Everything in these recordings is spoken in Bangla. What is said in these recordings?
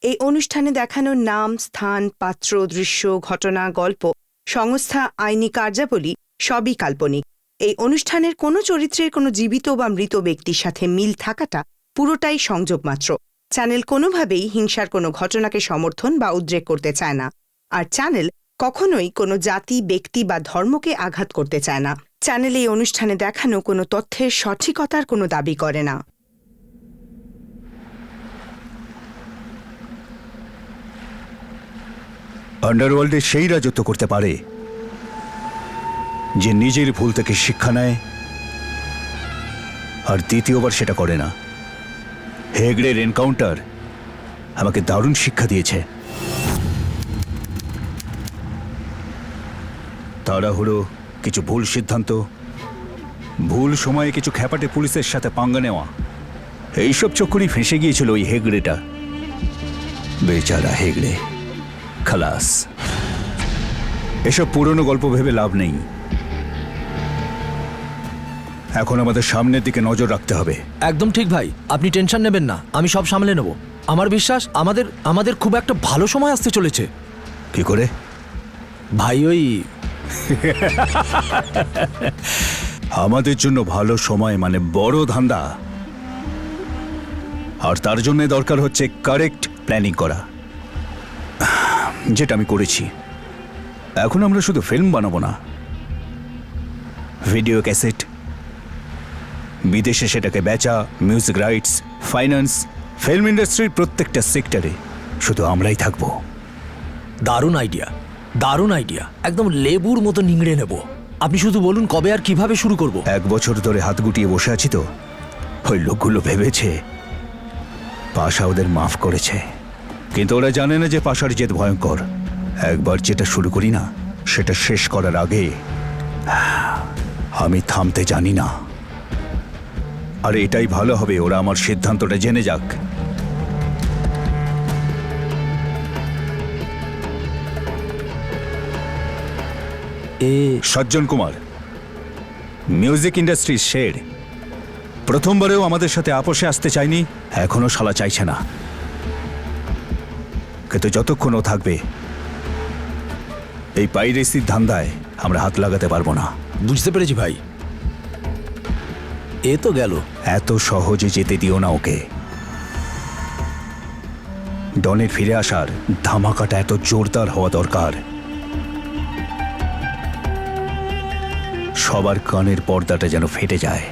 এই অনুষ্ঠানে দেখানো নাম, স্থান, পাত্র, দৃশ্য, ঘটনা, গল্প, সংস্থা, আইনি কার্যাবলী সবই কাল্পনিক। এই অনুষ্ঠানের কোনো চরিত্রের কোনো জীবিত বা মৃত ব্যক্তির সাথে মিল থাকাটা পুরোটাই সংযোগ মাত্র। চ্যানেল কোনোভাবেই হিংসার কোনো ঘটনাকে সমর্থন বা উদ্রেক করতে চায় না, আর চ্যানেল কখনোই কোনো জাতি, ব্যক্তি বা ধর্মকে আঘাত করতে চায় না। চ্যানেল এই অনুষ্ঠানে দেখানো কোনো তথ্যের সঠিকতার কোনো দাবি করে না। আন্ডারওয়ার্ল্ডে সেই রাজত্ব করতে পারে যে নিজের ভুল থেকে শিক্ষা নেয় আর দ্বিতীয়বার সেটা করে না। হেগড়ের এনকাউন্টার আমাকে দারুণ শিক্ষা দিয়েছে। তাড়াহুড়ো, কিছু ভুল সিদ্ধান্ত, ভুল সময়ে কিছু খ্যাপাটে পুলিশের সাথে পাঙ্গা নেওয়া, এইসব চক্করই ফেঁসে গিয়েছিল ওই হেগড়েটা। বেচারা হেগড়ে, খালাস। এসব পুরনো গল্প ভেবে লাভ নেই। এখন আমাদের সামনের দিকে নজর রাখতে হবে। একদম ঠিক ভাই, আপনি টেনশন নেবেন না, আমি সব সামলে নেব। আমার বিশ্বাস আমাদের খুব একটা ভালো সময় আসতে চলেছে। কি করে ভাই? ওই আমাদের জন্য ভালো সময় মানে বড় ধান্দা, আর তার জন্য দরকার হচ্ছে কারেক্ট প্ল্যানিং করা, যেটা আমি করেছি। এখন আমরা শুধু ফিল্ম বানাবো না, ভিডিও ক্যাসেট, বিদেশে সেটাকে বেচা, মিউজিক রাইটস, ফাইন্যান্স, ফিল্ম ইন্ডাস্ট্রির প্রত্যেকটা সেক্টরে শুধু আমরাই থাকবো। দারুণ আইডিয়া, দারুণ আইডিয়া, একদম লেবুর মতো নিংড়ে নেব। আপনি শুধু বলুন কবে আর কিভাবে শুরু করব। 1 বছর ধরে হাত গুটিয়ে বসে আছি তো, ওই লোকগুলো ভেবেছে পাশা ওদের মাফ করেছে, কিন্তু ওরা জানে না যে পাশার জেদ ভয়ঙ্কর। একবার যেটা শুরু করি না, সেটা শেষ করার আগে আমি থামতে জানি না। আর এটাই ভালো হবে, ওরা আমার সিদ্ধান্তটা জেনে যাক। সজ্জন কুমার, মিউজিক ইন্ডাস্ট্রির শের, প্রথমবারেও আমাদের সাথে আপোষে আসতে চায়নি, এখনো শালা চাইছে না। কিন্তু যতক্ষণ ও থাকবে, এই পাইরেসির ধান্দায় আমরা হাত লাগাতে পারবো না। বুঝতে পেরেছি ভাই, এ তো গেল। এত সহজে যেতে দিও না ওকে। ডনের ফিরে আসার ধামাকাটা এত জোরদার হওয়া দরকার, সবার কানের পর্দাটা যেন ফেটে যায়।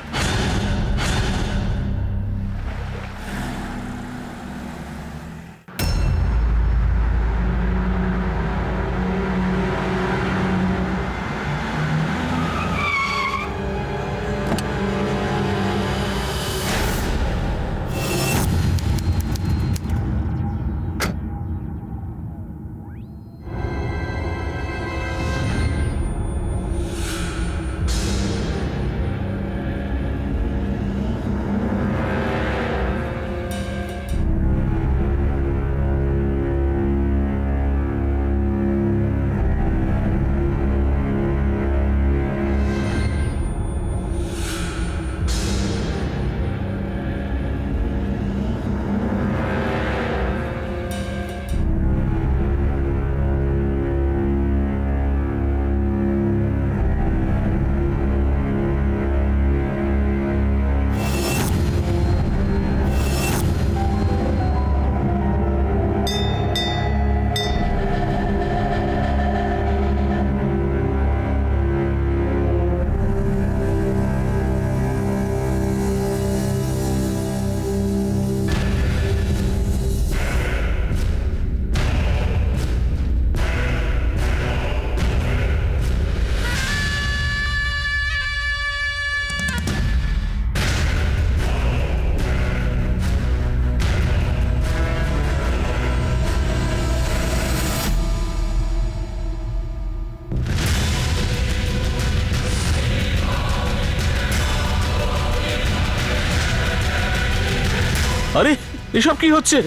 আরে এসব কি হচ্ছে?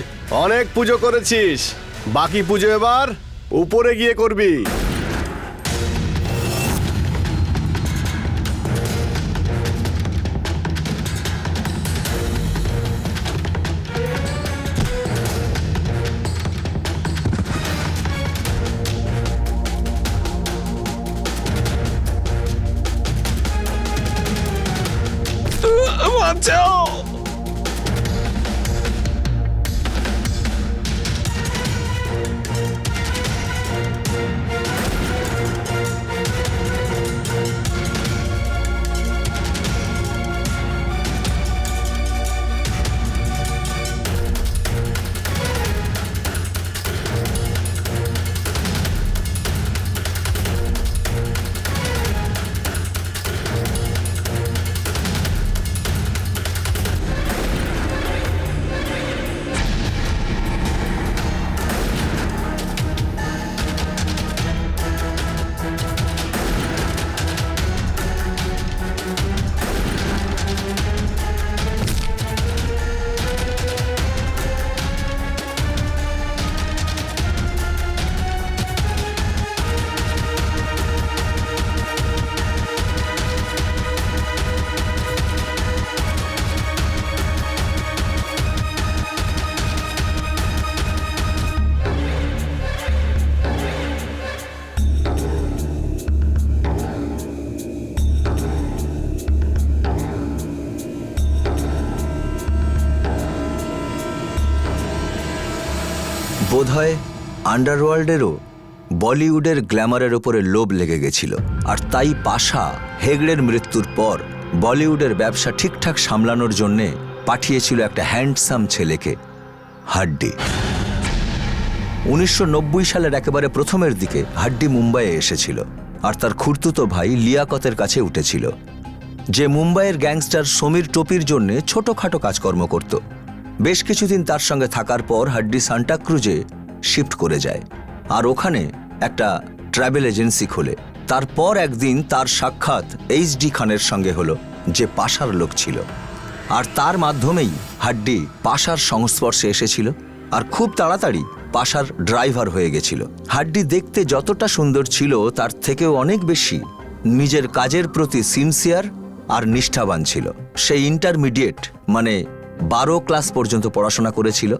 অনেক পুজো করেছিস, বাকি পুজো এবার উপরে গিয়ে করবি। বাঁচাও। বোধহয় আন্ডারওয়ার্ল্ডেরও বলিউডের গ্ল্যামারের ওপরে লোভ লেগে গেছিল, আর তাই পাশা হেগড়ের মৃত্যুর পর বলিউডের ব্যবসা ঠিকঠাক সামলানোর জন্যে পাঠিয়েছিল একটা হ্যান্ডসাম ছেলেকে, হাড্ডি। 1990 সালের একেবারে প্রথমের দিকে হাড্ডি মুম্বাইয়ে এসেছিল, আর তার খুড়তুতো ভাই লিয়াকতের কাছে উঠেছিল, যে মুম্বাইয়ের গ্যাংস্টার সমীর টোপির জন্যে ছোটখাটো কাজকর্ম করত। বেশ কিছুদিন তার সঙ্গে থাকার পর হাড্ডি সান্টাক্রুজে শিফট করে যায়, আর ওখানে একটা ট্রাভেল এজেন্সি খোলে। তারপর একদিন তার সাক্ষাৎ এইচডি খানের সঙ্গে হলো, যে পাশার লোক ছিল, আর তার মাধ্যমেই হাড্ডি পাশার সংস্পর্শে এসেছিল, আর খুব তাড়াতাড়ি পাশার ড্রাইভার হয়ে গেছিল। হাড্ডি দেখতে যতটা সুন্দর ছিল, তার থেকেও অনেক বেশি নিজের কাজের প্রতি সিনসিয়ার আর নিষ্ঠাবান ছিল। সে ইন্টারমিডিয়েট মানে 12 ক্লাস পর্যন্ত পড়াশোনা করেছিল,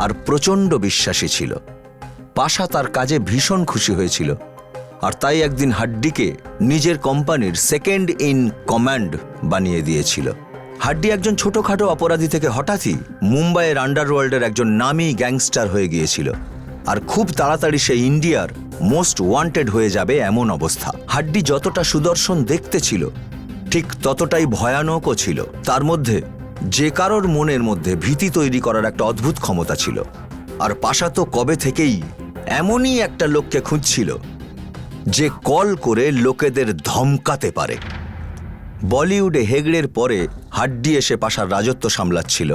আর প্রচণ্ড বিশ্বাসী ছিল। পাশা তার কাজে ভীষণ খুশি হয়েছিল, আর তাই একদিন হাড্ডিকে নিজের কোম্পানির সেকেন্ড ইন কমান্ড বানিয়ে দিয়েছিল। হাড্ডি একজন ছোটখাটো অপরাধী থেকে হঠাৎই মুম্বাইয়ের আন্ডারওয়ার্ল্ডের একজন নামী গ্যাংস্টার হয়ে গিয়েছিল, আর খুব তাড়াতাড়ি সে ইন্ডিয়ার মোস্ট ওয়ান্টেড হয়ে যাবে এমন অবস্থা। হাড্ডি যতটা সুদর্শন দেখতে ছিল, ঠিক ততটাই ভয়ানকও ছিল। তার মধ্যে যে কারোর মনের মধ্যে ভীতি তৈরি করার একটা অদ্ভুত ক্ষমতা ছিল, আর পাশা তো কবে থেকেই এমনই একটা লোককে খুঁজছিল যে কল করে লোকেদের ধমকাতে পারে। বলিউডে হেগড়ের পরে হাড্ডি এসে পাশার রাজত্ব সামলাচ্ছিল,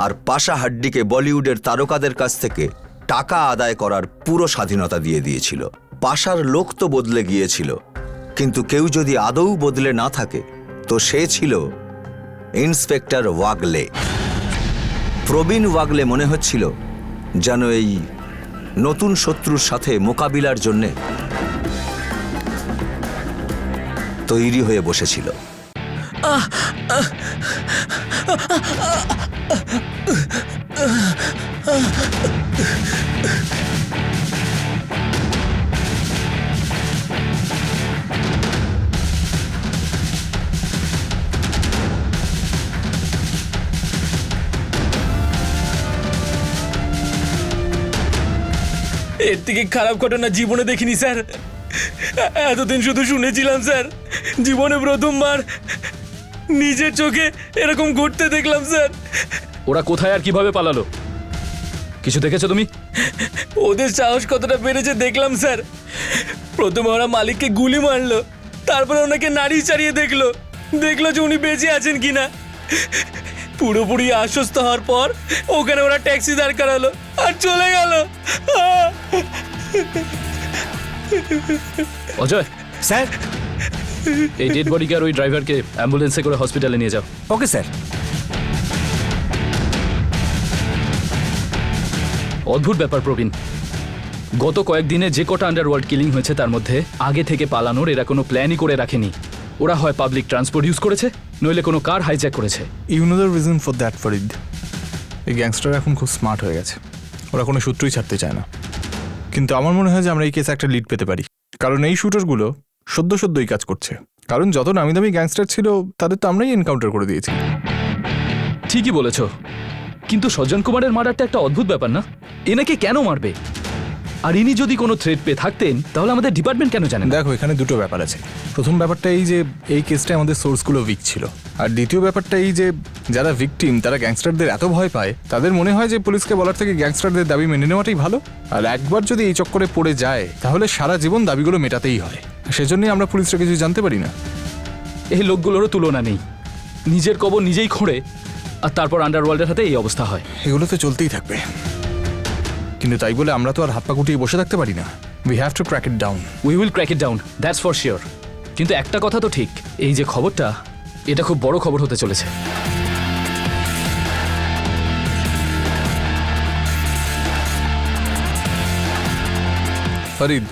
আর পাশা হাড্ডিকে বলিউডের তারকাদের কাছ থেকে টাকা আদায় করার পুরো স্বাধীনতা দিয়ে দিয়েছিল। পাশার লোক তো বদলে গিয়েছিল, কিন্তু কেউ যদি আদৌ বদলে না থাকে, তো সে ছিল ইন্সপেক্টর ওয়াগলে। প্রবীণ ওয়াগলে মনে হচ্ছিল যেন এই নতুন শত্রুর সাথে মোকাবিলার জন্যে তৈরি হয়ে বসেছিল। এর থেকে খারাপ ঘটনা জীবনে দেখিনি স্যার। এতদিন শুধু শুনেছিলাম স্যার, জীবনে প্রথমবার নিজের চোখে এরকম ঘটতে দেখলাম স্যার। ওরা কোথায় আর কিভাবে পালালো, কিছু দেখেছো তুমি? ওদের সাহস কতটা বেড়েছে দেখলাম স্যার। প্রথমে ওরা মালিককে গুলি মারলো, তারপরে ওনাকে নাড়ি চাড়িয়ে দেখলো যে উনি বেঁচে আছেন কিনা। পুরোপুরি আশ্বস্ত হওয়ার পর ওখানে ওরা ট্যাক্সি দাঁড় করালো আর চলে গেল। অজয় স্যার। এই ডেড বডিকে আর ওই ড্রাইভারকে অ্যাম্বুলেন্সে করে হসপিটালে নিয়ে যাও। Okay sir. অদ্ভুত ব্যাপার প্রবীণ, গত কয়েকদিনে যে কটা আন্ডারওয়ার্ল্ড কিলিং হয়েছে তার মধ্যে আগে থেকে পালানোর এরা কোনো প্ল্যানই করে রাখেনি। ওরা হয় পাবলিক ট্রান্সপোর্ট ইউজ করেছে, নইলে কোনো কার হাইজ্যাক করেছে। You know the reason for that Farid. এই গ্যাংস্টার এখন খুব স্মার্ট হয়ে গেছে, ওরা কোনো সূত্রই ছাড়তে চায় না। কিন্তু আমার মনে হয় যে আমরা এই কেসে একটা লিড পেতে পারি, কারণ এই শুটারগুলো সদ্যই কাজ করছে। কারণ যত নামি দামি গ্যাংস্টার ছিল তাদের তো আমরাই এনকাউন্টার করে দিয়েছি। ঠিকই বলেছ, কিন্তু সজ্জন কুমারের মার্ডারটা একটা অদ্ভুত ব্যাপার না? এনাকে কেন মারবে? আর ইনি যদি কোনো থ্রেট পেয়ে থাকতেন তাহলে আমাদের ডিপার্টমেন্ট কেন জানেন? দেখো, এখানে দুটো ব্যাপার আছে। প্রথম ব্যাপারটা এই যে এই কেসটা আমাদের সোর্সগুলো উইক ছিল, আর দ্বিতীয় ব্যাপারটা এই যে যারা ভিকটিম তারা গ্যাংস্টারদের এত ভয় পায়, তাদের মনে হয় যে পুলিশকে বলার থেকে গ্যাংস্টারদের দাবি মেনে নেওয়াটাই ভালো। আর একবার যদি এই চক্করে পড়ে যায় তাহলে সারা জীবন দাবিগুলো মেটাতেই হয়। সেজন্যই আমরা পুলিশরা কিছু জানতে পারি না। এই লোকগুলোরও তুলনা নেই, নিজের কবর নিজেই খোঁড়ে আর তারপর আন্ডারওয়ার্ল্ডের হাতে এই অবস্থা হয়। এগুলো তো চলতেই থাকবে, কিন্তু তাই বলে আমরা তো আর হাত পা গুটিয়ে বসে থাকতে পারি না। We have to crack it down. We will crack it down, that's for sure. কিন্তু একটা কথা তো ঠিক, এই যে খবরটা, এটা খুব বড় খবর হতে চলেছে। ফরিদ,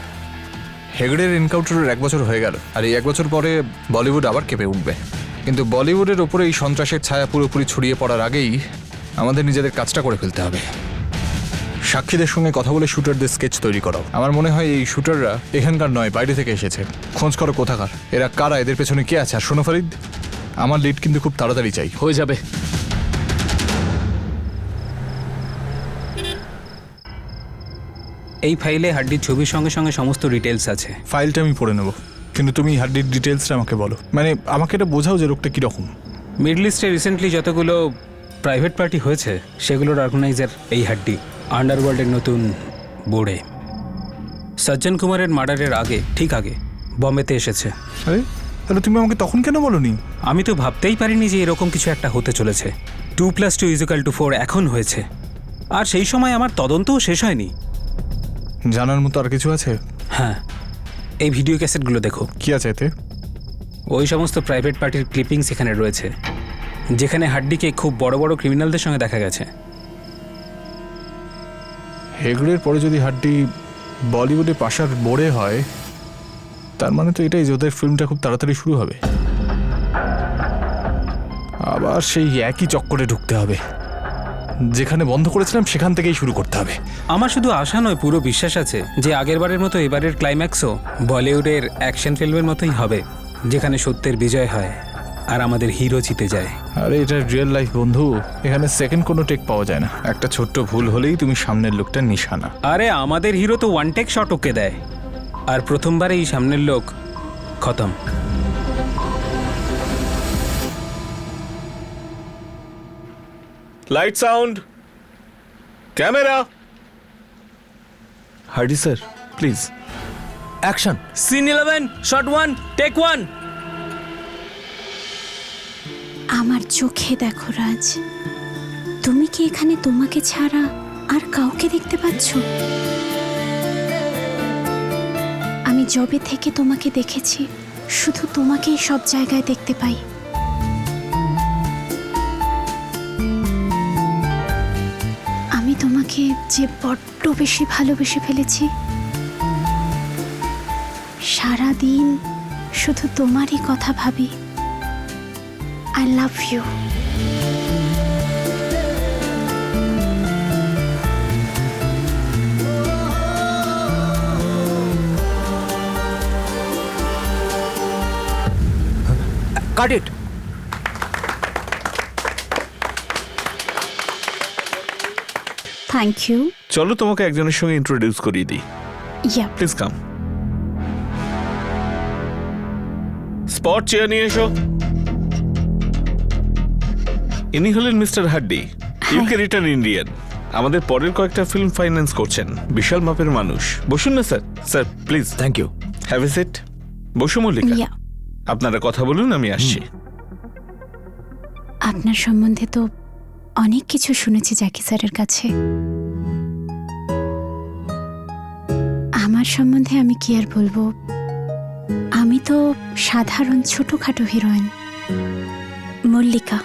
হেগড়ের এনকাউন্টারের 1 বছর হয়ে গেল, আর এই 1 বছর পরে বলিউড আবার কেঁপে উঠবে। কিন্তু বলিউডের ওপরে এই সন্ত্রাসের ছায়া পুরোপুরি ছড়িয়ে পড়ার আগেই আমাদের নিজেদের কাজটা করে ফেলতে হবে। সাক্ষীদের সঙ্গে কথা বলে শুটারদের স্কেচ তৈরি করাও। আমার মনে হয় এই শুটাররা এখানকার নয়, বাইরে থেকে এসেছে। খোঁজ করো কোথাকার, এরা কারা, এদের পেছনে কে আছে। আর শোনো ফরিদ, আমার লিড কিন্তু খুব তাড়াতাড়ি চাই। হয়ে যাবে। এই ফাইলে হাড্ডির ছবির সঙ্গে সঙ্গে সমস্ত ডিটেলস আছে। ফাইলটা আমি পড়ে নেব, কিন্তু তুমি হাড্ডির ডিটেলসটা আমাকে বলো। মানে আমাকে এটা বোঝাও যে রোগটা কীরকম। মিডল ইস্টে রিসেন্টলি যতগুলো প্রাইভেট পার্টি হয়েছে সেগুলোর অর্গানাইজার এই হাড্ডি, আন্ডারওয়ার্ল্ডের নতুন বোর্ডে। সজ্জন কুমারের মার্ডারের আগে, ঠিক আগে বম্বেতে এসেছে। আরে তাহলে তুমি আমাকে তখন কেন বলোনি? আমি তো ভাবতেই পারিনি যে এরকম কিছু একটা হতে চলেছে। 2+2=4 এখন হয়েছে, আর সেই সময় আমার তদন্তও শেষ হয়নি। জানার মতো আর কিছু আছে? হ্যাঁ, এই ভিডিও ক্যাসেটগুলো দেখো। কি আছে এতে? ওই সমস্ত প্রাইভেট পার্টির ক্লিপিংস এখানে রয়েছে, যেখানে হাড্ডিকে খুব বড় বড় ক্রিমিনালদের সঙ্গে দেখা গেছে। হেগড়ের পরে যদি হাড্ডি বলিউডে পাশার বোর্ডে হয়, তার মানে তো এটাই যে ওদের ফিল্মটা খুব তাড়াতাড়ি শুরু হবে। আবার সেই একই চক্করে ঢুকতে হবে, যেখানে বন্ধ করেছিলাম সেখান থেকেই শুরু করতে হবে। আমার শুধু আশা নয়, পুরো বিশ্বাস আছে যে আগেরবারের মতো এবারের ক্লাইম্যাক্সও বলিউডের অ্যাকশন ফিল্মের মতোই হবে, যেখানে সত্যের বিজয় হয় আর আমাদের হিরো জিতে যায়। আরে এটা রিয়েল লাইফ বন্ধু, এখানে সেকেন্ড কোনো টেক পাওয়া যায় না। একটা ছোট্ট ভুল হলেই তুমি সামনের লোকটা নিশানা। আরে আমাদের হিরো তো ওয়ান টেক শট ওকে দেয়, আর প্রথমবারেই সামনের লোক খতম। Light, sound, camera. Hardy sir, please action. Scene 11, shot 1, take 1। আমার চোখে দেখো রাজ, তুমি কি এখানে তোমাকে ছাড়া আর কাউকে দেখতে পাচ্ছ? আমি যবে থেকে তোমাকে দেখেছি, শুধু তোমাকেই সব জায়গায় দেখতে পাই। আমি তোমাকে যে বড্ড বেশি ভালোবেসে ফেলেছি, সারাদিন শুধু তোমারই কথা ভাবি। I love you. Cut it. Thank you. চলো তোমাকে একজনের সঙ্গে ইন্ট্রোডিউস করিয়ে দিই। Yeah. Please come. Spot chair নিয়ে এসো। ইনি হলেন মিস্টার হাড্ডি, ইউকে রিটার্ন ইন্ডিয়ান। আমাদের পরের কয়েকটা ফিল্ম ফাইন্যান্স করছেন, বিশাল মাপের মানুষ। বসুন না sir. Sir please. Thank you. Have a seat. Basu Mallika, Yeah. আপনারা কথা বলুন, আমি আসছি। আপনার সম্বন্ধে তো অনেক কিছু শুনেছি জ্যাকি স্যারের কাছে। আমার সম্বন্ধে আমি কি আর বলবো, আমি তো সাধারণ ছোটখাটো হিরোইন, মল্লিকা।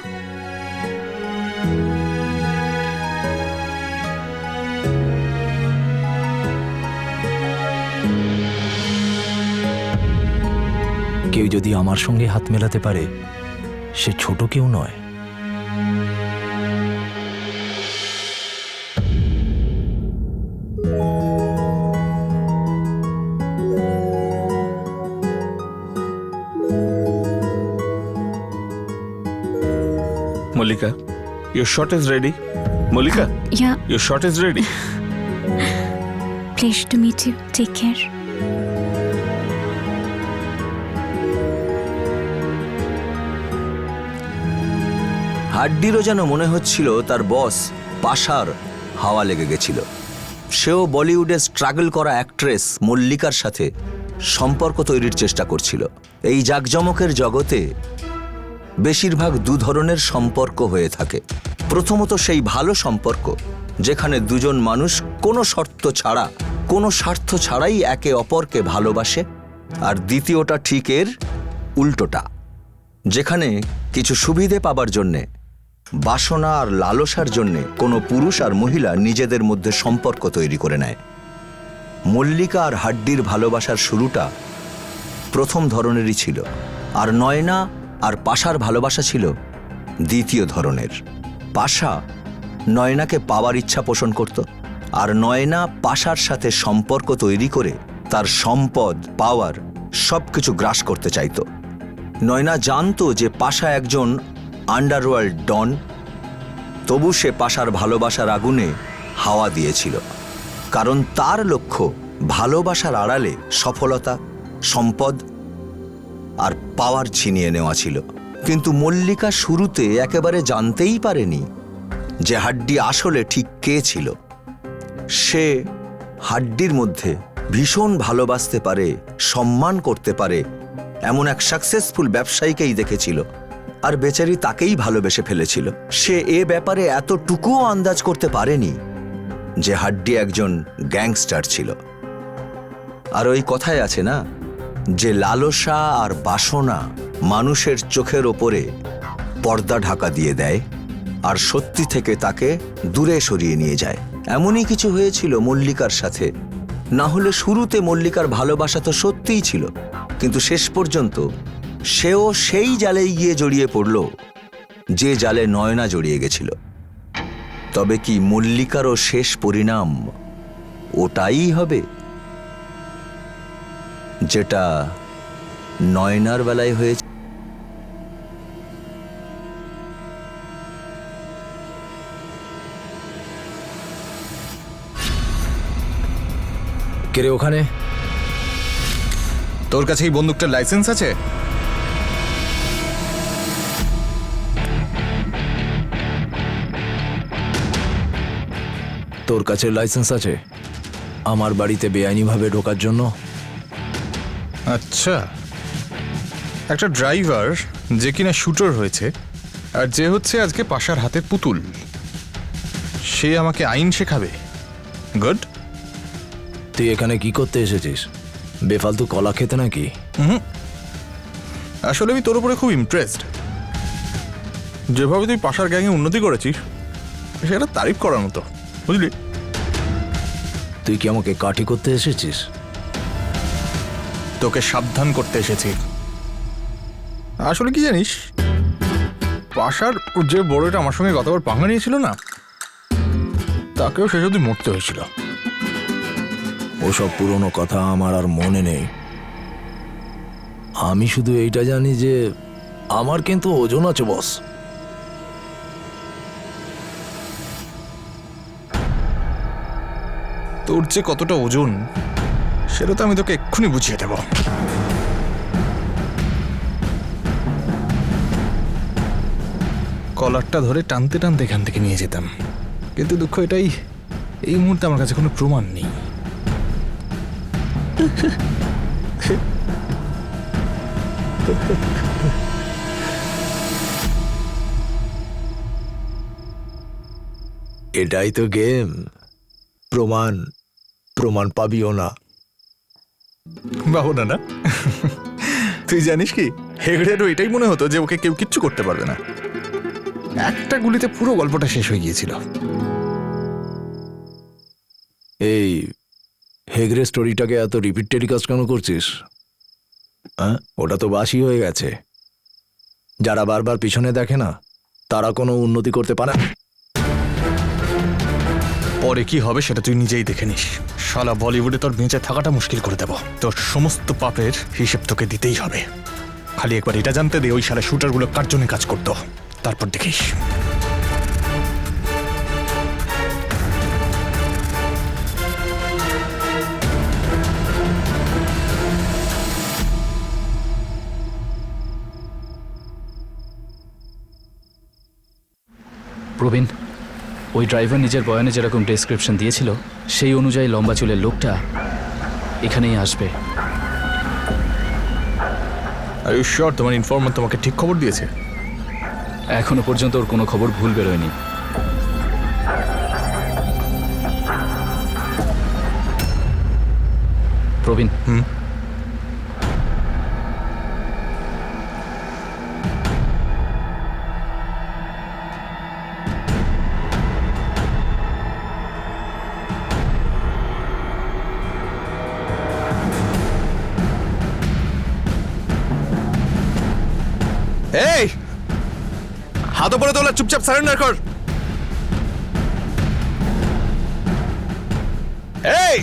কেউ যদি আমার সঙ্গে হাত মেলাতে পারে, সে ছোট কেউ নয়। Mallika, your shot is ready. Mallika, Yeah, your shot is ready. pleasure to meet you. Take care. হাড্ডিরও যেন মনে হচ্ছিল তার বস পাশার হাওয়া লেগে গেছিল। সেও বলিউডে স্ট্রাগল করা অ্যাক্ট্রেস মল্লিকার সাথে সম্পর্ক তৈরির চেষ্টা করছিল। এই জাকজমকের জগতে বেশিরভাগ দু ধরনের সম্পর্ক হয়ে থাকে। প্রথমত সেই ভালো সম্পর্ক যেখানে দুজন মানুষ কোনো শর্ত ছাড়া, কোনো স্বার্থ ছাড়াই একে অপরকে ভালোবাসে। আর দ্বিতীয়টা ঠিক এর উল্টোটা, যেখানে কিছু সুবিধে পাবার জন্যে, বাসনা আর লালসার জন্যে কোনো পুরুষ আর মহিলা নিজেদের মধ্যে সম্পর্ক তৈরি করে নেয়। মল্লিকা আর হাড্ডির ভালোবাসার শুরুটা প্রথম ধরনেরই ছিল, আর নয়না আর পাশার ভালোবাসা ছিল দ্বিতীয় ধরনের। পাশা নয়নাকে পাওয়ার ইচ্ছা পোষণ করত, আর নয়না পাশার সাথে সম্পর্ক তৈরি করে তার সম্পদ, পাওয়ার সবকিছু গ্রাস করতে চাইত। নয়না জানতো যে পাশা একজন আন্ডারওয়ার্ল্ড ডন, তবু সে পাশার ভালোবাসার আগুনে হাওয়া দিয়েছিল, কারণ তার লক্ষ্য ভালোবাসার আড়ালে সফলতা, সম্পদ আর পাওয়ার ছিনিয়ে নেওয়া ছিল। কিন্তু মল্লিকা শুরুতে একেবারে জানতেই পারেনি যে হাড্ডি আসলে ঠিক কে ছিল। সে হাড্ডির মধ্যে ভীষণ ভালোবাসতে পারে, সম্মান করতে পারে এমন এক সাকসেসফুল ব্যবসায়ীকেই দেখেছিল, আর বেচারি তাকেই ভালোবেসে ফেলেছিল। সে এ ব্যাপারে এতটুকুও আন্দাজ করতে পারেনি যে হাড্ডি একজন গ্যাংস্টার ছিল। আর ওই কথায় আছে না, যে লালসা আর বাসনা মানুষের চোখের ওপরে পর্দা ঢাকা দিয়ে দেয় আর সত্যি থেকে তাকে দূরে সরিয়ে নিয়ে যায়। এমনই কিছু হয়েছিল মল্লিকার সাথে। না হলে শুরুতে মল্লিকার ভালোবাসা তো সত্যিই ছিল, কিন্তু শেষ পর্যন্ত সেও সেই জালেই গিয়ে জড়িয়ে পড়ল যে জালে নয়না জড়িয়ে গেছিল। তবে কি মল্লিকারও শেষ পরিণাম ওটাই হবে যেটা নয়নার বেলায় হয়েছে? কে রে ওখানে? তোর কাছে এই বন্দুকটার লাইসেন্স আছে? তোর কাছে লাইসেন্স আছে আমার বাড়িতে বেআইনিভাবে ঢোকার জন্য? আচ্ছা, একটা ড্রাইভার যে কিনা শুটার হয়েছে আর যে হচ্ছে আজকে পাশার হাতের পুতুল, সে আমাকে আইন শেখাবে? গুড। তুই এখানে কি করতে এসেছিস? বেফালতু কলা খেতে নাকি? আসলে আমি তোর উপরে খুব ইমপ্রেসড। যেভাবে তুই পাশার গ্যাংয়ে উন্নতি করেছিস সেটা তারিফ করার মতো, বুঝলি? তুই কি আমাকে কাঠি করতে এসেছিস? তোকে সাবধান করতে এসেছি। আসলে কি জানিস, পাশার যে বড়টা আমার সঙ্গে গতবার পাঙ্গা নিয়েছিল না, তাকেও শেষ অবধি মরতে হয়েছিল। ওসব পুরনো কথা আমার আর মনে নেই। আমি শুধু এইটা জানি যে আমার কিন্তু ওজন আছে বস। তোর যে কতটা ওজন সেটা তো আমি তোকে এক্ষুনি বুঝিয়ে দেব। কলারটা ধরে টানতে টানতে এখান থেকে নিয়ে যেতাম, কিন্তু দুঃখ এটাই, এই মুহূর্তে আমার কাছে কোনো প্রমাণ নেই। এটাই তো গেম। প্রমাণ প্রমাণ পাবিও না। বাবু না, তুই জানিস কি, হেগড়েরও এটাই মনে হতো যে ওকে কেউ কিচ্ছু করতে পারবে না। একটা গুলিতে পুরো গল্পটা শেষ হয়ে গিয়েছিল। এই হেগড়ে স্টোরিটাকে এত রিপিট টেলিকাস্ট কেন করছিস? হ্যাঁ, ওটা তো বাসি হয়ে গেছে। যারা বারবার পিছনে দেখে না তারা কোনো উন্নতি করতে পারে না। পরে কি হবে সেটা তুই নিজেই দেখে নিস। শালা বলিউডে তোর বেঁচে থাকাটা মুশকিল করে দেব। তোর সমস্ত পাপের হিসেব তোকে দিতেই হবে। খালি একবার এটা জানতে দে ওই শালা শুটারগুলো কার জন্য কাজ করতো। তারপর দেখিস। প্রবীণ, ওই ড্রাইভার নিজের বয়ানে যেরকম ডেসক্রিপশন দিয়েছিল সেই অনুযায়ী লম্বা চুলের লোকটা এখানেই আসবে। আর ইউ শিওর তোমার ইনফরমার তোমাকে ঠিক খবর দিয়েছে? এখনো পর্যন্ত ওর কোনো খবর ভুল বেরোয়নি। প্রবীণ, এই হাত উপরে তোলা, চুপচাপ সারেন্ডার কর। এই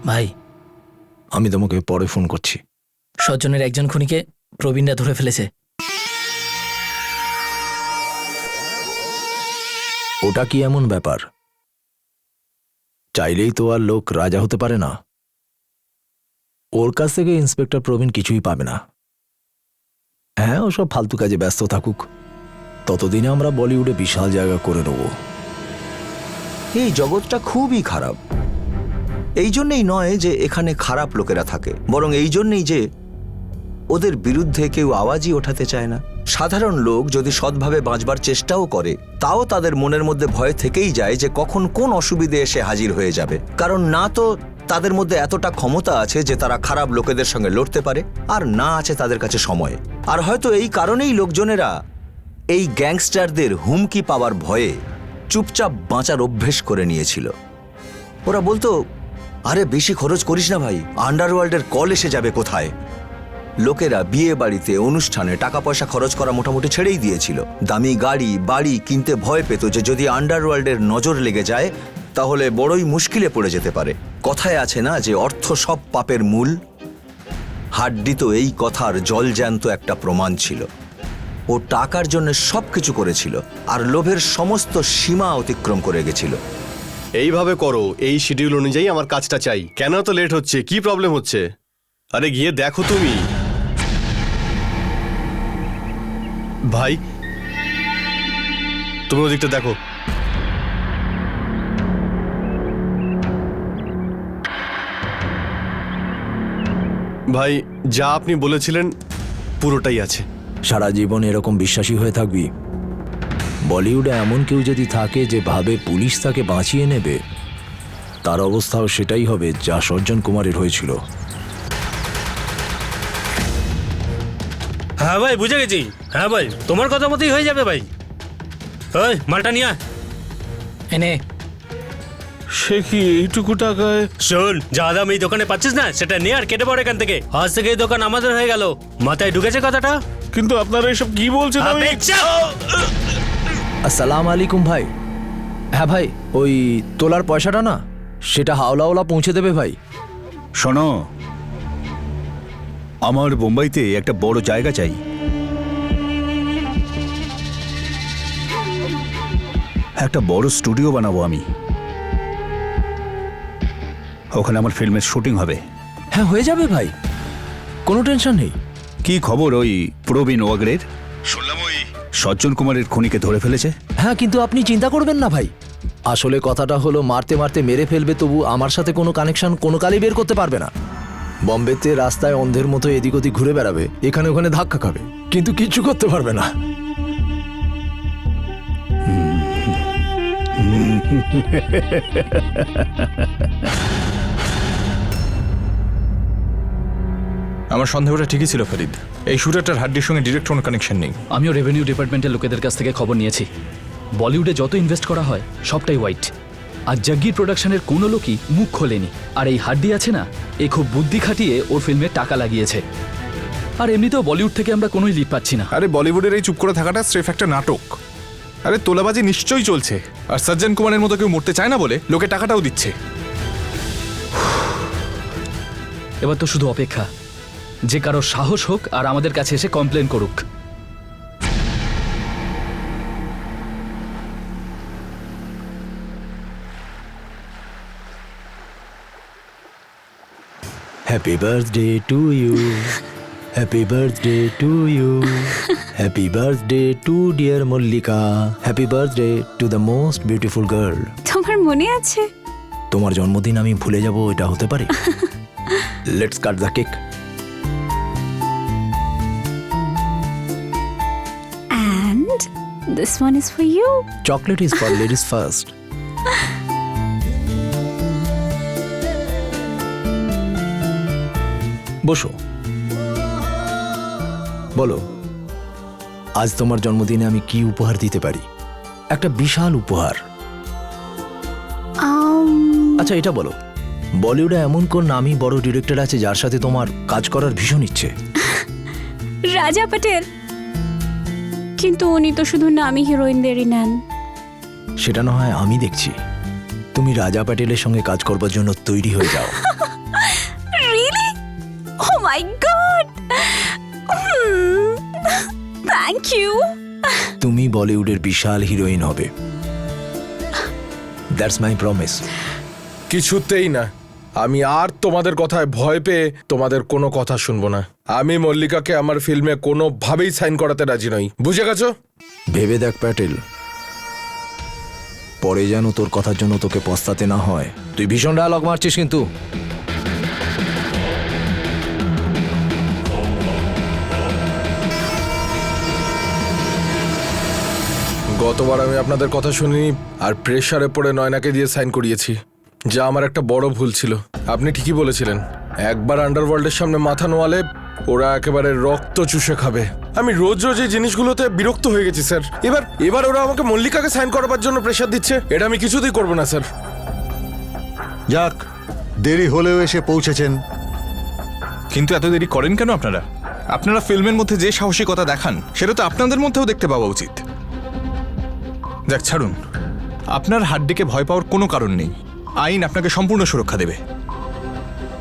ভাই, আমি তোমাকে পরে ফোন করছি। স্বজনের একজন খুনিকে প্রবীণরা ধরে ফেলেছে। ওটা কি এমন ব্যাপার? চাইলেই তো আর লোক রাজা হতে পারে না। ওর কাছ থেকে ইন্সপেক্টর প্রবীণ কিছুই পাবে না। হ্যাঁ, ওসব ফালতু কাজে ব্যস্ত থাকুক, ততদিনে আমরা বলিউডে বিশাল জায়গা করে নেব। এই জগৎটা খুবই খারাপ। এই জন্যেই নয় যে এখানে খারাপ লোকেরা থাকে, বরং এই জন্যেই যে ওদের বিরুদ্ধে কেউ আওয়াজই ওঠাতে চায় না। সাধারণ লোক যদি সৎভাবে বাঁচবার চেষ্টাও করে, তাও তাদের মনের মধ্যে ভয় থেকেই যায় যে কখন কোন অসুবিধে এসে হাজির হয়ে যাবে। কারণ না তো তাদের মধ্যে এতটা ক্ষমতা আছে যে তারা খারাপ লোকেদের সঙ্গে লড়তে পারে, আর না আছে তাদের কাছে সময়। আর হয়তো এই কারণেই লোকজনেরা এই গ্যাংস্টারদের হুমকি পাওয়ার ভয়ে চুপচাপ বাঁচার অভ্যেস করে নিয়েছিল। ওরা বলতো, আরে বেশি খরচ করিস না ভাই, আন্ডারওয়ার্ল্ডের কল এসে যাবে কোথায়। লোকেরা বিয়ে বাড়িতে, অনুষ্ঠানে টাকা পয়সা খরচ করা মোটামুটি ছেড়েই দিয়েছিল। দামি গাড়ি বাড়ি কিনতে ভয় পেত যে যদি আন্ডারওয়ার্ল্ডের নজর লেগে যায় তাহলে বড়ই মুশকিলে পড়ে যেতে পারে। কথায় আছে না যে অর্থ সব পাপের মূল। হাড্ডি তো এই কথার জলজ্যান্ত একটা প্রমাণ ছিল। ও টাকার জন্য সবকিছু করেছিল, আর লোভের সমস্ত সীমা অতিক্রম করে গেছিল। এইভাবে করো, এই শিডিউল অনুযায়ী আমার কাজটা চাই। কেন তো লেট হচ্ছে? কি প্রবলেম হচ্ছে? আরে গিয়ে দেখো তুমি। ভাই তুমি ওদিকটা দেখো। ভাই যা আপনি বলেছিলেন পুরোটাই আছে। সারা জীবন এরকম বিশ্বাসী হয়ে থাকবি? বলিউডে এমন কেউ যদি থাকে যে ভাবে পুলিশ তাকে বাঁচিয়ে নেবে, তার অবস্থাও সেটাই হবে যা সজ্জন কুমারের হয়েছিল। হ্যাঁ ভাই, বুঝে গেছি। হ্যাঁ ভাই, তোমার কথা মতোই হয়ে যাবে ভাই। ওই মালটা নিয়ে আয়। এনে সে কি এইটুকু টাকায়? শোন, যা দাম এই দোকানে পাচ্ছিস না সেটা নিয়ে আর কেটে পড়ে এখান থেকে। আজ থেকে এই দোকান আমাদের হয়ে গেল। মাথায় ঢুকেছে কথাটা? কিন্তু আপনারা এসব কি বলছেন? আমি আসসালাম আলাইকুম ভাই। হ্যাঁ ভাই, ওই তোলার পয়সাটা না, সেটা হাওলাওয়ালা পৌঁছে দেবে ভাই। শোনো, আমার বোম্বাইতে একটা বড় জায়গা চাই। একটা বড় স্টুডিও বানাবো আমি। ওখানে আমার ফিল্মের শুটিং হবে। হ্যাঁ, হয়ে যাবে ভাই, কোনো টেনশন নেই। কি খবর ওই প্রবীণ ওয়াগরের? শুনলাম ওই সজ্জন কুমারের খুনিকে ধরে ফেলেছে। হ্যাঁ, কিন্তু আপনি চিন্তা করবেন না ভাই। আসলে কথাটা হলো, মারতে মারতে মেরে ফেলবে, তবু আমার সাথে কোনো কানেকশন কোনো কালই বের করতে পারবে না। বম্বেতে রাস্তায় অন্ধের মতো এদিক ওদিক ঘুরে বেড়াবে, এখানে ওখানে ধাক্কা খাবে, কিন্তু কিচ্ছু করতে পারবে না। আমার সন্দেহটা ঠিকই ছিল ফরিদ। এই শুটারটার হাড্ডির সঙ্গে ডিরেক্ট কোনো কানেকশন নেই। আমিও রেভিনিউ ডিপার্টমেন্টের লোকেদের কাছ থেকে খবর নিয়েছি। বলিউডে যত ইনভেস্ট করা হয় সবটাই হোয়াইট, আর জাগ্গির প্রোডাকশনের কোনো লোকই মুখ খোলেনি। আর এই হাড্ডি আছে না, এ খুব বুদ্ধি খাটিয়ে ওর ফিল্মে টাকা লাগিয়েছে। আর এমনিতেও বলিউড থেকে আমরা কোনোই লিড পাচ্ছি না। আরে বলিউডের এই চুপ করে থাকাটা স্রেফ একটা নাটক। আরে তোলাবাজি নিশ্চয়ই চলছে, আর সজ্জন কুমারের মতো কেউ মরতে চায় না বলে লোকে টাকাটাও দিচ্ছে। এবার তো শুধু অপেক্ষা, যে কারো সাহস হোক আর আমাদের কাছে এসে কমপ্লেন করুক। Happy birthday to you, happy birthday to you, happy birthday to dear Mallika, happy birthday to the most beautiful girl. তোমার মনে আছে? তোমার জন্মদিন আমি ভুলে যাব, এটা হতে পারে? Let's cut the cake. And this one is for you. Chocolate is for ladies first. বসো, বলো আজ তোমার জন্মদিনে আমি কি উপহার দিতে পারি? একটা বিশাল উপহার। আচ্ছা এটা বলো, বলিউডে এমন কোন নামী বড় ডিরেক্টর আছে যার সাথে তোমার কাজ করার ভীষণ ইচ্ছে? রাজা প্যাটেল, কিন্তু উনি তো শুধু নামী হিরোইনদেরই নেন। সেটা না হয় আমি দেখছি, তুমি রাজা প্যাটেলের সঙ্গে কাজ করবার জন্য তৈরি হয়ে যাও। Really? Oh my God! Thank you. তুমি বলিউডের বিশাল হিরোইন হবে। That's my promise. কিছুতেই না, আমি আর তোমাদের কথায় ভয় পেয়ে তোমাদের কোনো কথা শুনবো না। আমি মল্লিকাকে আমার ফিল্মে কোনোভাবেই সাইন করাতে রাজি নই, বুঝে গেছো? ভেবে দেখ প্যাটেল, পরে যেন তোর কথার জন্য তোকে পস্তাতে না হয়। তুই ভীষণ ডায়লগ মারছিস কিন্তু। গতবার আমি আপনাদের কথা শুনিনি আর প্রেসারে পড়ে নয়নাকে দিয়ে সাইন করিয়েছি, যা আমার একটা বড় ভুল ছিল। আপনি ঠিকই বলেছিলেন, একবার আন্ডারওয়ার্ল্ডের সামনে মাথা নোয়ালে ওরা একেবারে রক্ত চুষে খাবে। আমি রোজ রোজ এই জিনিসগুলোতে বিরক্ত হয়ে গেছি স্যার। এবার ওরা আমাকে মল্লিকাকে সাইন করাবার জন্য প্রেসার দিচ্ছে, এটা আমি কিছুতেই করবো না স্যার। যাক, দেরি হলেও এসে পৌঁছেছেন। কিন্তু এত দেরি করেন কেন আপনারা? আপনারা ফিল্মের মধ্যে যে সাহসিকতা দেখান সেটা তো আপনাদের মধ্যেও দেখতে পাওয়া উচিত। যাক ছাড়ুন, আপনার হাড্ডিকে ভয় পাওয়ার কোনো কারণ নেই। আইন আপনাকে সম্পূর্ণ সুরক্ষা দেবে।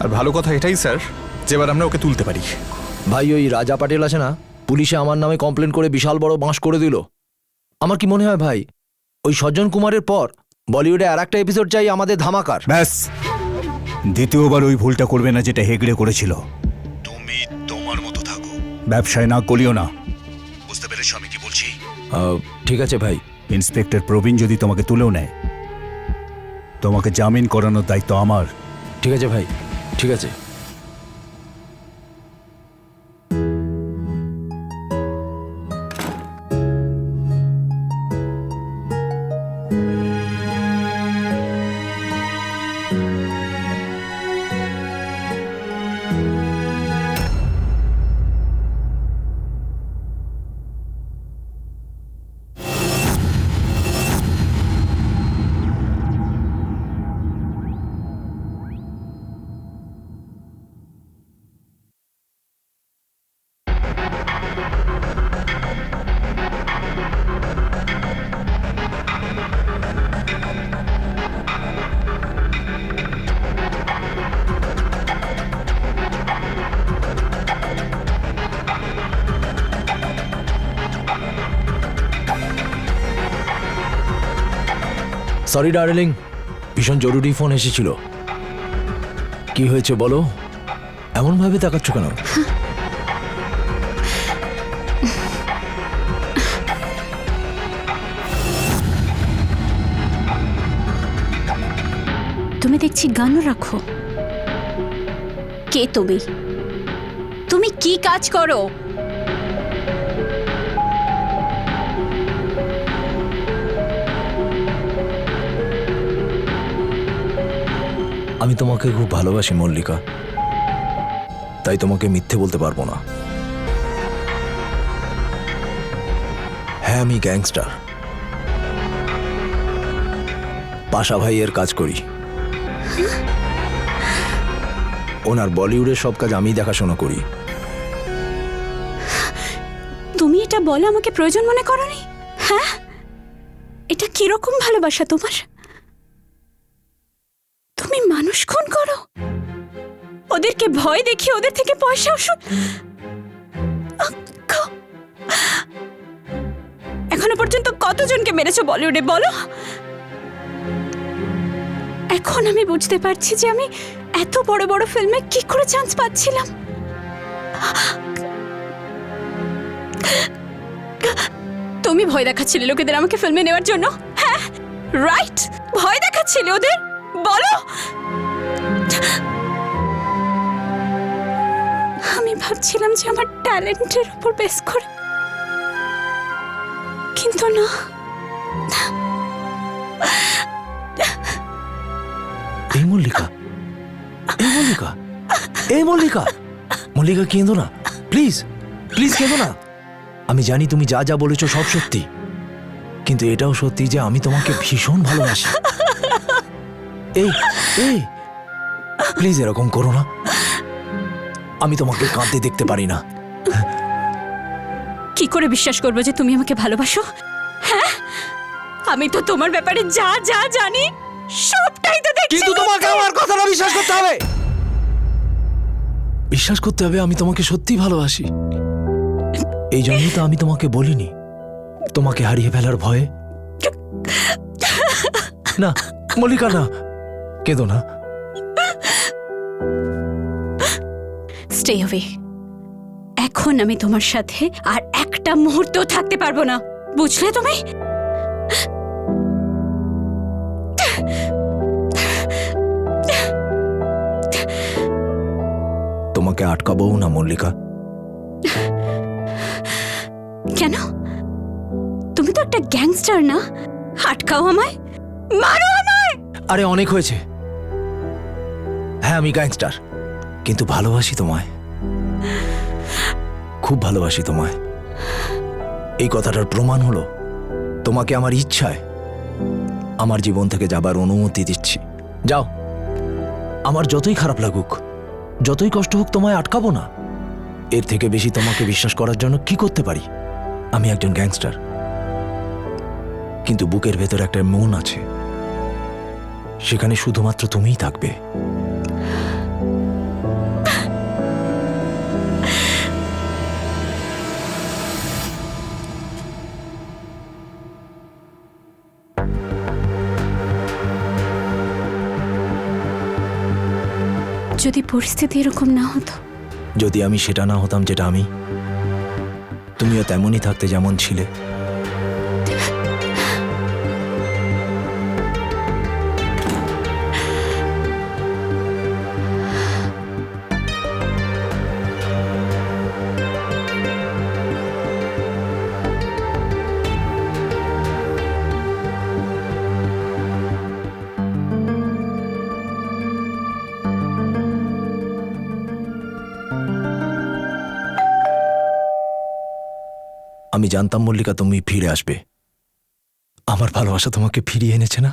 আর ভালো কথা এটাই স্যার, যেবার আমরা ওকে তুলতে পারি। ভাই ওই রাজা প্যাটেল আছে না, পুলিশে আমার নামে কমপ্লেন করে বিশাল বড় বাঁশ করে দিল। আমার কি মনে হয় ভাই, ওই সজ্জন কুমারের পর বলিউডে আর একটা এপিসোড চাই আমাদের ধামাকার। ব্যাস, দ্বিতীয়বার ওই ভুলটা করবে না যেটা হেগড়ে করেছিল। তুমি তোমার মতো থাকো, ব্যবসায় না গলিও না। বুঝতে পেরেছো আমি কি বলছি? ঠিক আছে ভাই। ইন্সপেক্টর প্রবীণ যদি তোমাকে তুলেও নেয়, তোমাকে জামিন করানোর দায়িত্ব আমার। ঠিক আছে ভাই, ঠিক আছে। সরি ডার্লিং, ভীষণ জরুরি ফোন এসেছিল। কি হয়েছে বলো? এমনভাবে তাকাচ্ছ কেন? তুমি দেখছি গানও রাখো। কে তুমি? তুমি কি কাজ করো? আমি তোমাকে খুব ভালোবাসি মল্লিকা, তাই তোমাকে মিথ্যে বলতে পারবো না। হ্যাঁ আমি গ্যাংস্টার, পাশা ভাইয়ের কাজ করি। ওনার বলিউডের সব কাজ আমি দেখাশোনা করি। তুমি এটা বলো আমাকে প্রয়োজন মনে করনি? হ্যাঁ, এটা কিরকম ভালোবাসা তোমার? তুমি মানুষ খুন করো, ওদেরকে ভয় দেখিয়ে ওদের থেকে পয়সা ওষুধ। এখনো পর্যন্ত কতজনকে মেরেছো বলিউডে বলো? এখন আমি বুঝতে পারছি যে আমি এত বড় বড় ফিল্মে কি করে চান্স পাচ্ছিলাম। তুমি ভয় দেখাচ্ছিলে লোকেদের আমাকে ফিল্মে নেওয়ার জন্য, হ্যাঁ রাইট? ভয় দেখাচ্ছিলে ওদের, বলো। আমি ভাবছিলাম যে আমার ট্যালেন্টের উপর বেস করে, কিন্তু না। এই মল্লিকা, এই মল্লিকা, এই মল্লিকা, মল্লিকা কেঁদো না প্লিজ, প্লিজ কেঁদো না। আমি জানি তুমি যা যা বলেছো সব সত্যি, কিন্তু এটাও সত্যি যে আমি তোমাকে ভীষণ ভালোবাসি। এই এই প্লিজ এরকম করো না, আমি তোমাকে কাঁদতে দেখতে পারি না। কি করে বিশ্বাস করবো যে তুমি আমাকে ভালোবাসো? হ্যাঁ, আমি তো তোমার ব্যাপারে যা যা জানি সবটাই তো দেখছি। কিন্তু তোমাকে আমার কথাটা বিশ্বাস করতে হবে, বিশ্বাস করতে হবে আমি তোমাকে সত্যি ভালোবাসি। এই জন্যই তো আমি তোমাকে বলিনি তোমাকে হারিয়ে ফেলার ভয়ে। না মল্লিকা, না কেঁদো না। Stay away. এখন আমি তোমার সাথে আর একটা মুহূর্তও থাকতে পারবো না, বুঝলে তুমি? তোমাকে আটকাবো না মল্লিকা। কেন? তুমি তো একটা গ্যাংস্টার না? আটকাও আমায়, মারো আমায়। আরে অনেক হয়েছে। হ্যাঁ আমি গ্যাংস্টার, কিন্তু ভালোবাসি তোমায়, খুব ভালোবাসি তোমায়। এই কথাটার প্রমাণ হলো তোমাকে আমার ইচ্ছায় আমার জীবন থেকে যাবার অনুমতি দিচ্ছি। যাও, আমার যতই খারাপ লাগুক, যতই কষ্ট হোক, তোমায় আটকাবো না। এর থেকে বেশি তোমাকে বিশ্বাস করার জন্য কি করতে পারি? আমি একজন গ্যাংস্টার, কিন্তু বুকের ভেতর একটা মন আছে, সেখানে শুধুমাত্র তুমিই থাকবে। যদি পরিস্থিতি এরকম না হতো, যদি আমি সেটা না হতাম যেটা আমি, তুমিও তেমনই থাকতে যেমন ছিলে। আমি জানতাম মল্লিকা তুমি ফিরে আসবে। আমার ভালোবাসা তোমাকে ফিরিয়ে এনেছে না?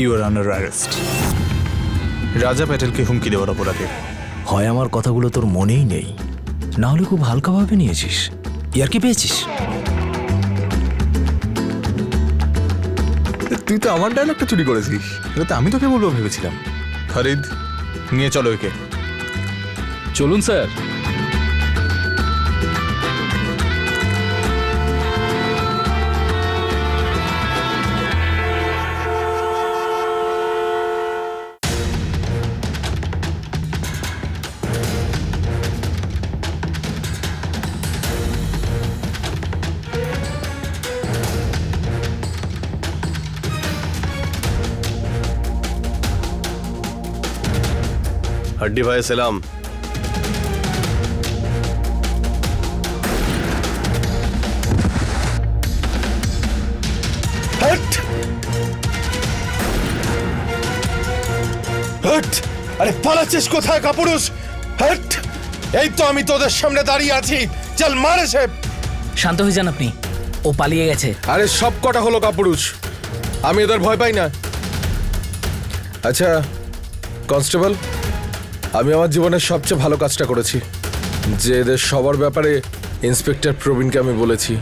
You are under arrest. Raja প্যাটেলকে হুমকি দেওয়ার অপরাধে। হয় আমার কথাগুলো তোর মনেই নেই, না হলে খুব হালকাভাবে নিয়েছিস। ইয়ার কি পেয়েছিস? তুই তো আমার ডায়লগটা চুরি করেছিস, এটা তো আমি তোকে বলবো ভেবেছিলাম। খালিদ, নিয়ে চলো একে। চলুন স্যার। हड्डी भाई सलाम। हट! হট! আরে পালাচ্ছিস কোথায় কাপুরুষ? হট! এই তো আমি তোদের সামনে দাঁড়িয়ে আছি, চল মার এসে। শান্ত হয়ে যান আপনি, ও পালিয়ে গেছে। আরে সব কটা হলো কাপুরুষ, আমি এদের ভয় পাই না। আচ্ছা কনস্টেবল, আমি আমার জীবনের সবচেয়ে ভালো কাজটা করেছি, যে এদের সবার ব্যাপারে ইন্সপেক্টর প্রবীণকে আমি বলেছি।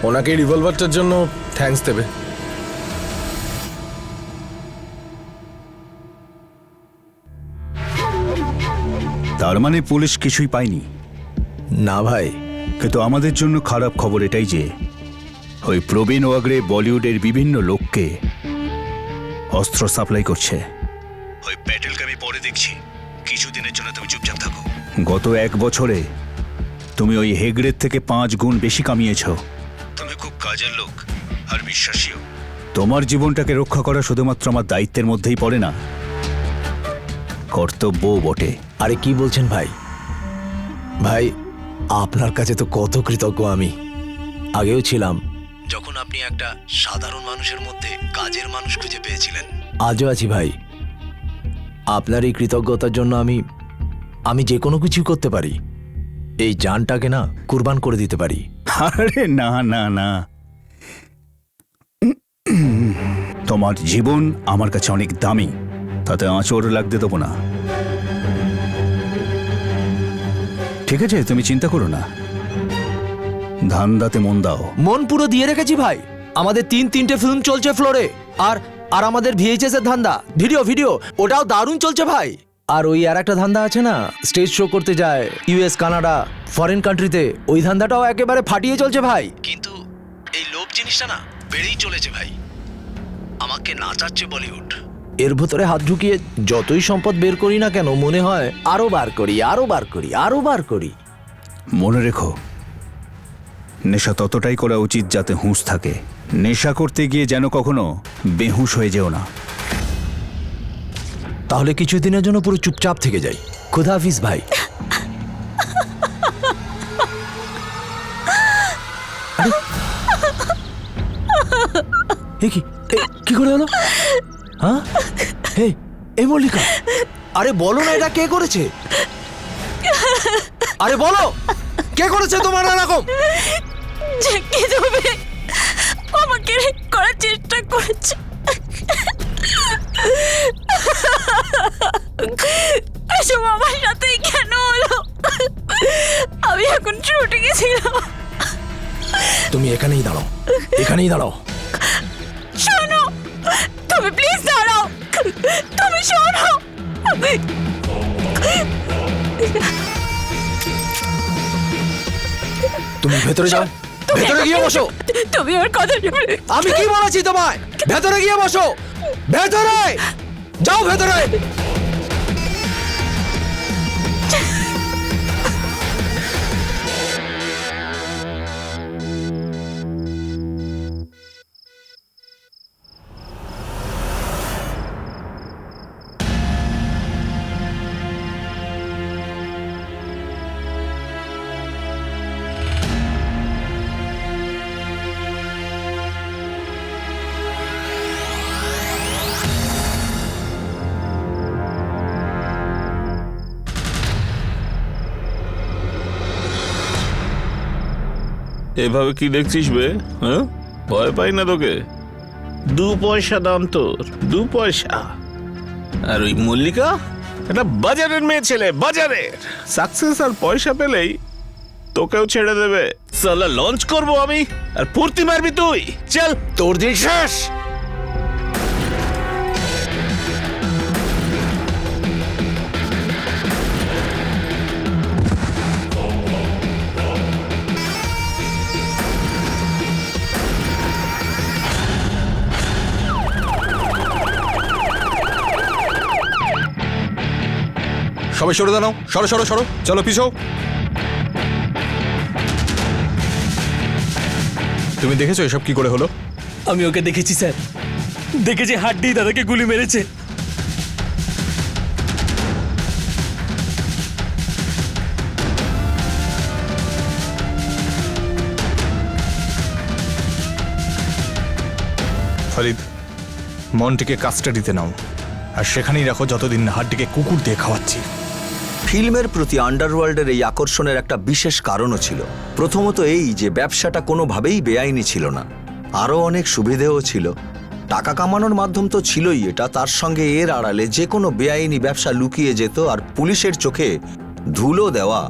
ওনাকে এই রিভলভারটার জন্য থ্যাঙ্কস দেবে। তার মানে পুলিশ কিছুই পায়নি? না ভাই। কিন্তু আমাদের জন্য খারাপ খবর এটাই যে ওই প্রবীণ ওয়াগরে বলিউডের বিভিন্ন লোককে অস্ত্র সাপ্লাই করছে। ওই প্যাটেলকে আমি পরে দেখছি, কিছুদিনের জন্য তুমি চুপচাপ থাকো। গত 1 বছরে তুমি ওই হেগড়ের থেকে 5 গুণ বেশি কামিয়েছ। তুমি খুব কাজের লোক আর বিশ্বাসীও। তোমার জীবনটাকে রক্ষা করা শুধুমাত্র আমার দায়িত্বের মধ্যেই পড়ে না, কর্তব্যও বটে। আরে কি বলছেন ভাই? ভাই আপনার কাছে তো কত কৃতজ্ঞ আমি। আগেও ছিলাম, যখন আপনি একটা সাধারণ মানুষের মধ্যে কাজের মানুষ খুঁজে পেয়েছিলেন। আজও আছি ভাই। আপনার এই কৃতজ্ঞতার জন্য আমি যে কোনো কিছু করতে পারি। এই জানটাকে না কুরবান করে দিতে পারি। আরে না না না, তোমার জীবন আমার কাছে অনেক দামি, তাতে আঁচড় লাগতে দেবো না। ঠিক আছে, তুমি চিন্তা করো না, ধান্দাতে মন দাও। মন পুরো দিয়ে রেখেছি ভাই। আমাদের 3-3টে ফিল্ম চলছে ফ্লোরে, আর আমাদের ভিএইচএস এর ধান্দা, ভিডিও ওটাও দারুণ চলছে ভাই। আর ওই আর একটা ধান্দা আছে না, স্টেজ শো করতে যায় ইউএস, কানাডা, ফরেন কান্ট্রিতে, ওই ধান্দাটাও একেবারে ফাটিয়ে চলছে ভাই। কিন্তু এই লোভ জিনিসটা না বেড়েই চলেছে ভাই। আমাকে নাচাচ্ছে বলিউড। এর ভেতরে হাত ঢুকিয়ে যতই সম্পদ বের করি না কেন, মনে হয় আরো বার করি। মনে রেখো, নেশা ততটাই করা উচিত যাতে হুঁশ থাকে। নেশা করতে গিয়ে যেন কখনো বেহুশ হয়ে যেও না। তাহলে কিছুদিনের জন্য পুরো চুপচাপ থেকে যাই। খুদা হাফিজ ভাই। কি করে হলো? হ্যাঁ, এই মল্লিকা, আরে বলো না এটা কে করেছে? আরে বলো কে করেছে তোমার এরকম? আমাকে করার চেষ্টা করেছে। এসব আমার সাথে কেন হলো? আমি এখন ছুটে গেছিলাম। তুমি এখানেই দাঁড়াও। শোনো, তুমি প্লিজ দাঁড়াও। তুমি শোনো, তুমি ভেতরে যাও, ভেতরে গিয়ে বসো। তুমি ওর কথা শুনে। আমি কি বলেছি তোমায়? ভেতরে গিয়ে বসো, ভেতরে যাও, ভেতরে। এভাবে কি দেখছিস বে? হ্যাঁ, ভয় পাই না তোকে। 2 পয়সা দাম তোর, 2 পয়সা। আর ওই মল্লিকা একটা বাজারের মেয়ে ছেলে, বাজারের। সাকসেস আর পয়সা পেলেই তোকেও ছেড়ে দেবে। সালা লঞ্চ করবো আমি, আর ফুর্তি মারবি তুই। চল, তোর দিন শেষ। সবাই সরে দাঁড়াও, সরো, চলো পিছও। তুমি দেখেছো এসব কি করে হলো? আমি ওকে দেখেছি স্যার, দেখেছি হাড্ডি দাদাকে গুলি মেরেছে। ফরিদ, মন্টিকে কাস্টাডিতে নাও। আর সেখানেই রাখো যতদিন না হাড্ডিকে কুকুর দিয়ে খাওয়াচ্ছি। ফিল্মের প্রতি আন্ডারওয়ার্ল্ডের এই আকর্ষণের একটা বিশেষ কারণও ছিল। প্রথমত এই যে ব্যবসাটা কোনোভাবেই বেআইনি ছিল না, আরও অনেক সুবিধেও ছিল। টাকা কামানোর মাধ্যম তো ছিলই এটা, তার সঙ্গে এর আড়ালে যে কোনো বেআইনি ব্যবসা লুকিয়ে যেত আর পুলিশের চোখে ধুলো দেওয়া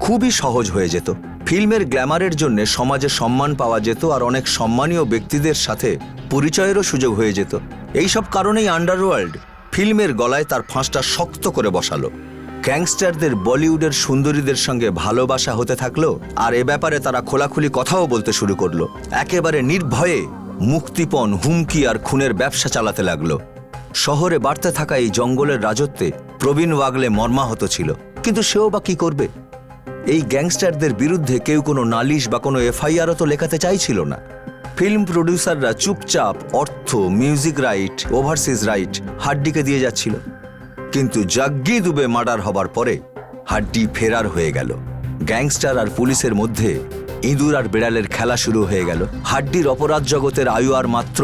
খুবই সহজ হয়ে যেত। ফিল্মের গ্ল্যামারের জন্য সমাজে সম্মান পাওয়া যেত আর অনেক সম্মানীয় ব্যক্তিদের সাথে পরিচয়েরও সুযোগ হয়ে যেত। এইসব কারণেই আন্ডারওয়ার্ল্ড ফিল্মের গলায় তার ফাঁসটা শক্ত করে বসালো। গ্যাংস্টারদের বলিউডের সুন্দরীদের সঙ্গে ভালোবাসা হতে থাকলো, আর এ ব্যাপারে তারা খোলাখুলি কথাও বলতে শুরু করলো। একেবারে নির্ভয়ে মুক্তিপণ, হুমকি আর খুনের ব্যবসা চালাতে লাগলো। শহরে বাড়তে থাকা এই জঙ্গলের রাজত্বে প্রবীণ ওয়াগলে মর্মাহত ছিল, কিন্তু সেও বা কি করবে? এই গ্যাংস্টারদের বিরুদ্ধে কেউ কোনো নালিশ বা কোনো এফআইআরও তো লেখাতে চাইছিল না। ফিল্ম প্রডিউসাররা চুপচাপ অর্থ, মিউজিক রাইট, ওভারসিজ রাইট হাড্ডিকে দিয়ে যাচ্ছিল। কিন্তু জাগ্গি দুবে মার্ডার হবার পরে হাড্ডি ফেরার হয়ে গেল। গ্যাংস্টার আর পুলিশের মধ্যে ইঁদুর আর বিড়ালের খেলা শুরু হয়ে গেল। হাড্ডির অপরাধ জগতের আয়ু আর মাত্র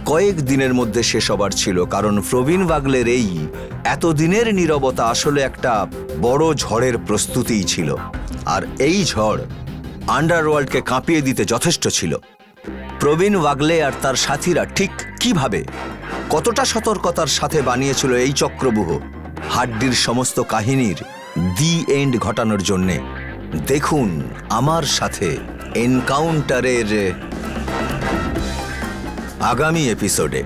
কয়েক দিনের মধ্যে শেষ হবার ছিল, কারণ প্রবীণ ওয়াগলের এই এতদিনের নীরবতা আসলে একটা বড় ঝড়ের প্রস্তুতিই ছিল। আর এই ঝড় আন্ডারওয়ার্ল্ডকে কাঁপিয়ে দিতে যথেষ্ট ছিল। প্রবীণ ওয়াগলে আর তার সাথীরা ঠিক কিভাবে, কতটা সতর্কতার সাথে বানিয়েছিল এই চক্রব্যূহ হাড্ডির সমস্ত কাহিনীর দি এন্ড ঘটানোর জন্যে, দেখুন আমার সাথে এনকাউন্টারের আগামী এপিসোডে।